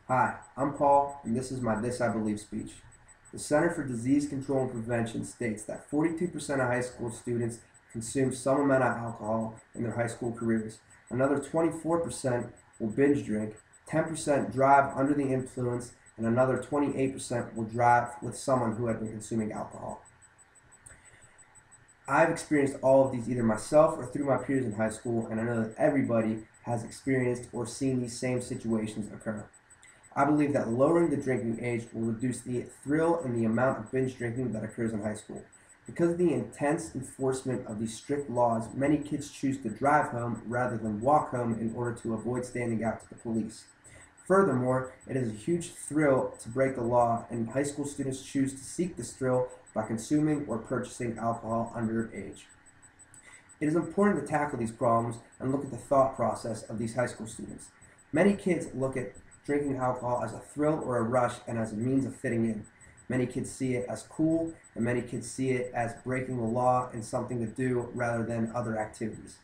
Hi, I'm Paul, and this is my This I Believe speech. The Center for Disease Control and Prevention states that 42% of high school students consume some amount of alcohol in their high school careers. Another 24% will binge drink, 10% drive under the influence, and another 28% will drive with someone who had been consuming alcohol. I've experienced all of these either myself or through my peers in high school, and I know that everybody has experienced or seen these same situations occur. I believe that lowering the drinking age will reduce the thrill and the amount of binge drinking that occurs in high school. Because of the intense enforcement of these strict laws, many kids choose to drive home rather than walk home in order to avoid standing out to the police. Furthermore, it is a huge thrill to break the law, and high school students choose to seek this thrill by consuming or purchasing alcohol underage. It is important to tackle these problems and look at the thought process of these high school students. Many kids look at drinking alcohol as a thrill or a rush and as a means of fitting in. Many kids see it as cool, and many kids see it as breaking the law and something to do rather than other activities.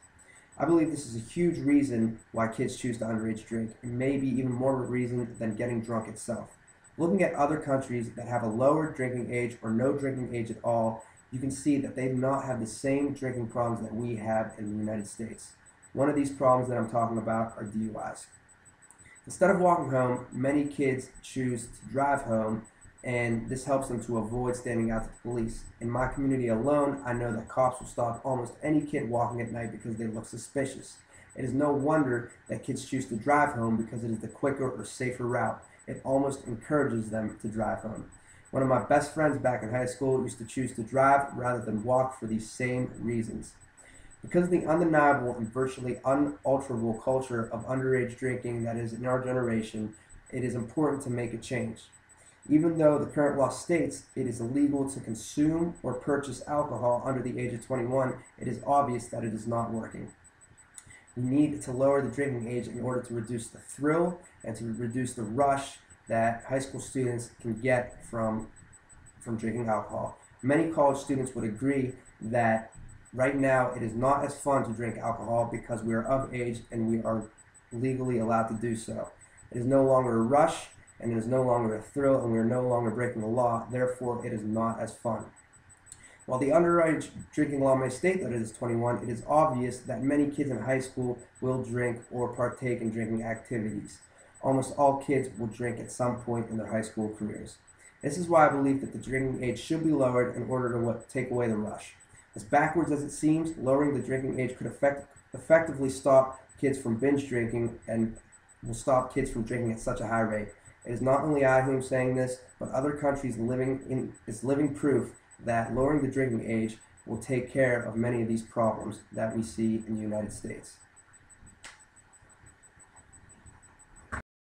I believe this is a huge reason why kids choose to underage drink, and maybe even more of a reason than getting drunk itself. Looking at other countries that have a lower drinking age or no drinking age at all, you can see that they do not have the same drinking problems that we have in the United States. One of these problems that I'm talking about are DUIs. Instead of walking home, many kids choose to drive home, and this helps them to avoid standing out to the police. In my community alone, I know that cops will stop almost any kid walking at night because they look suspicious. It is no wonder that kids choose to drive home because it is the quicker or safer route. It almost encourages them to drive home. One of my best friends back in high school used to choose to drive rather than walk for these same reasons. Because of the undeniable and virtually unalterable culture of underage drinking that is in our generation, it is important to make a change. Even though the current law states it is illegal to consume or purchase alcohol under the age of 21, it is obvious that it is not working. We need to lower the drinking age in order to reduce the thrill and to reduce the rush that high school students can get from drinking alcohol. Many college students would agree that right now it is not as fun to drink alcohol because we are of age and we are legally allowed to do so. It is no longer a rush and it is no longer a thrill, and we are no longer breaking the law, therefore it is not as fun. While the underage drinking law may state that it is 21, it is obvious that many kids in high school will drink or partake in drinking activities. Almost all kids will drink at some point in their high school careers. This is why I believe that the drinking age should be lowered in order to take away the rush. As backwards as it seems, lowering the drinking age could effectively stop kids from binge drinking and will stop kids from drinking at such a high rate. It is not only I who am saying this, but other countries living proof that lowering the drinking age will take care of many of these problems that we see in the United States.